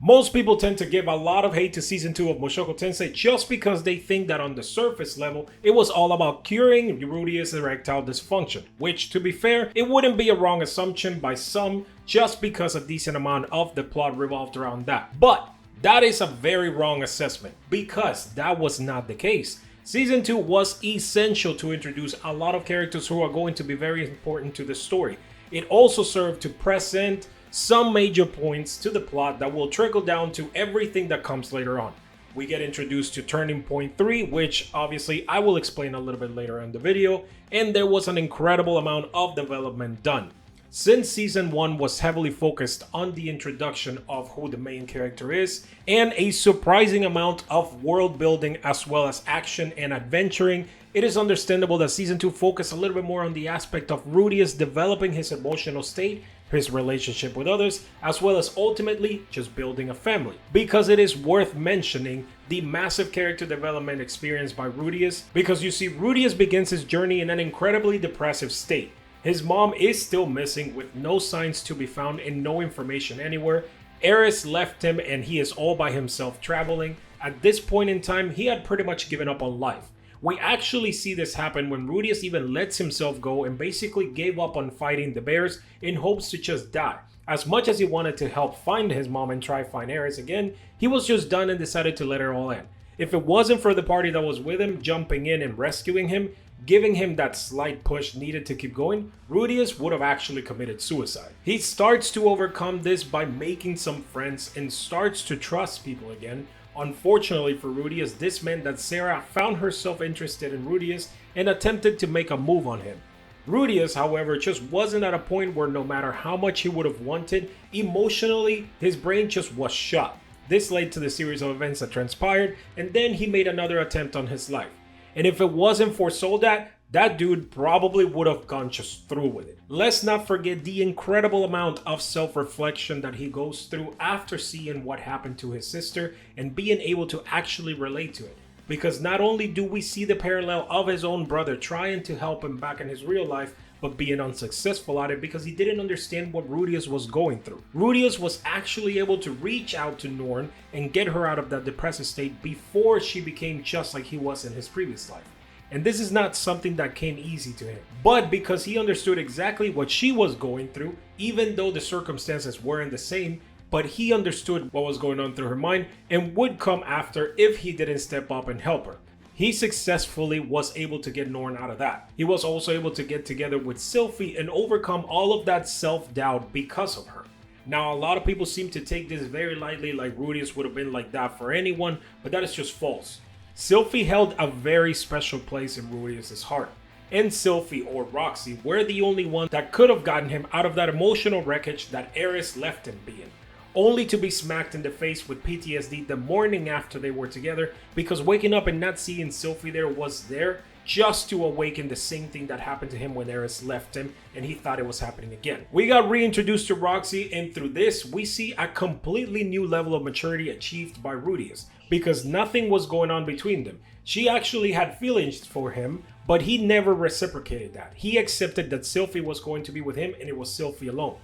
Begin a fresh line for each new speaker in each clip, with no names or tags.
Most people tend to give a lot of hate to season 2 of Mushoku Tensei just because they think that on the surface level, it was all about curing rudeus erectile dysfunction, which, to be fair, it wouldn't be a wrong assumption by some just because a decent amount of the plot revolved around that. But that is a very wrong assessment because that was not the case. Season 2 was essential to introduce a lot of characters who are going to be very important to the story. It also served to present some major points to the plot that will trickle down to everything that comes later on. We get introduced to Turning Point 3, which obviously I will explain a little bit later in the video, and there was an incredible amount of development done. Since season 1 was heavily focused on the introduction of who the main character is, and a surprising amount of world building as well as action and adventuring, it is understandable that season 2 focused a little bit more on the aspect of rudeus developing his emotional state, his relationship with others, as well as ultimately just building a family. Because it is worth mentioning the massive character development experienced by rudeus, because you see rudeus begins his journey in an incredibly depressive state. His mom is still missing with no signs to be found and no information anywhere. Eris left him and he is all by himself traveling. At this point in time, he had pretty much given up on life. We actually see this happen when rudeus even lets himself go and basically gave up on fighting the bears in hopes to just die. As much as he wanted to help find his mom and try find Eris again, he was just done and decided to let her all in. If it wasn't for the party that was with him jumping in and rescuing him, giving him that slight push needed to keep going, rudeus would have actually committed suicide. He starts to overcome this by making some friends and starts to trust people again. Unfortunately for rudeus, this meant that Sarah found herself interested in rudeus and attempted to make a move on him. Rudeus, however, just wasn't at a point where no matter how much he would have wanted, emotionally, his brain just was shut. This led to the series of events that transpired, and then he made another attempt on his life. And if it wasn't for Soldat, that dude probably would have gone just through with it. Let's not forget the incredible amount of self-reflection that he goes through after seeing what happened to his sister and being able to actually relate to it. Because not only do we see the parallel of his own brother trying to help him back in his real life, but being unsuccessful at it because he didn't understand what rudeus was going through. Rudeus was actually able to reach out to Norn and get her out of that depressive state before she became just like he was in his previous life. And this is not something that came easy to him. But because he understood exactly what she was going through, even though the circumstances weren't the same, but he understood what was going on through her mind and would come after if he didn't step up and help her. He successfully was able to get Norn out of that. He was also able to get together with Sylphie and overcome all of that self-doubt because of her. Now, a lot of people seem to take this very lightly, like rudeus would have been like that for anyone, but that is just false. Sylphie held a very special place in rudeus's heart. And Sylphie, or Roxy, were the only one that could have gotten him out of that emotional wreckage that Eris left him being. Only to be smacked in the face with PTSD the morning after they were together, because waking up and not seeing Sylphie there was there just to awaken the same thing that happened to him when Eris left him and he thought it was happening again. We got reintroduced to Roxy, and through this we see a completely new level of maturity achieved by rudeus, because nothing was going on between them. She actually had feelings for him, but he never reciprocated that. He accepted that Sylphie was going to be with him and it was Sylphie alone.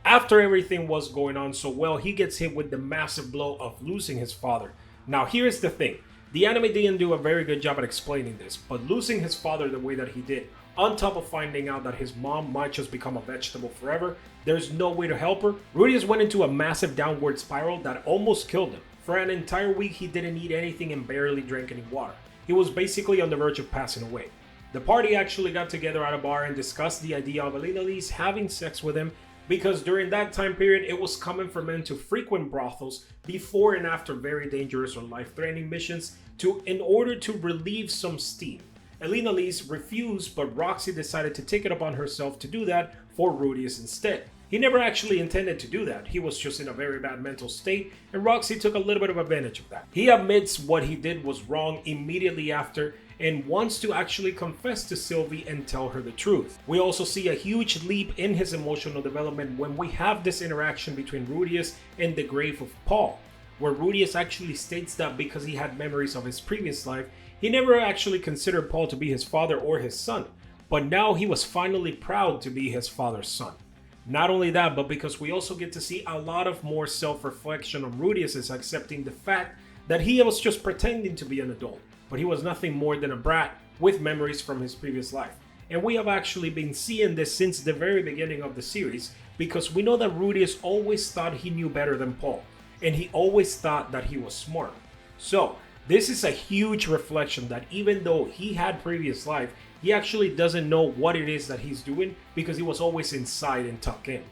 After everything was going on so well, he gets hit with the massive blow of losing his father. Now here's the thing, the anime didn't do a very good job at explaining this, but losing his father the way that he did, on top of finding out that his mom might just become a vegetable forever, there's no way to help her, rudeus went into a massive downward spiral that almost killed him. For an entire week he didn't eat anything and barely drank any water. He was basically on the verge of passing away. The party actually got together at a bar and discussed the idea of Elena Lee's having sex with him, because during that time period it was common for men to frequent brothels before and after very dangerous or life-threatening missions in order to relieve some steam. Elena Lee's refused, but Roxy decided to take it upon herself to do that for rudeus instead. He never actually intended to do that, he was just in a very bad mental state, and Roxy took a little bit of advantage of that. He admits what he did was wrong immediately after and wants to actually confess to Sylvie and tell her the truth. We also see a huge leap in his emotional development when we have this interaction between rudeus and the grave of Paul, where rudeus actually states that because he had memories of his previous life, he never actually considered Paul to be his father or his son, but now he was finally proud to be his father's son. Not only that, but because we also get to see a lot of more self-reflection on Rudeus is accepting the fact that he was just pretending to be an adult, but he was nothing more than a brat with memories from his previous life. And we have actually been seeing this since the very beginning of the series, because we know that Rudeus always thought he knew better than Paul, and he always thought that he was smart. So this is a huge reflection that even though he had previous life, he actually doesn't know what it is that he's doing because he was always inside and tucked in.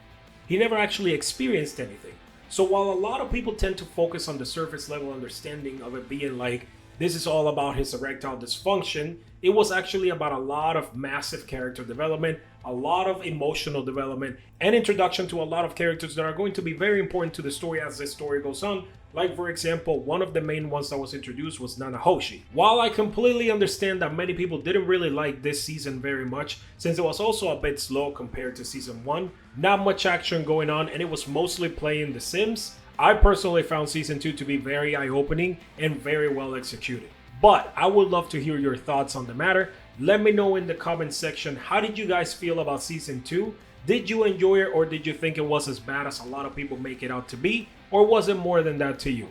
He never actually experienced anything. So while a lot of people tend to focus on the surface level understanding of it being like, this is all about his erectile dysfunction, it was actually about a lot of massive character development, a lot of emotional development, and introduction to a lot of characters that are going to be very important to the story as this story goes on. Like, for example, one of the main ones that was introduced was Nanahoshi. While I completely understand that many people didn't really like this season very much, since it was also a bit slow compared to season 1, not much action going on, and it was mostly playing The Sims, I personally found season 2 to be very eye-opening and very well executed. But I would love to hear your thoughts on the matter. Let me know in the comment section, how did you guys feel about season 2? Did you enjoy it, or did you think it was as bad as a lot of people make it out to be? Or was it more than that to you?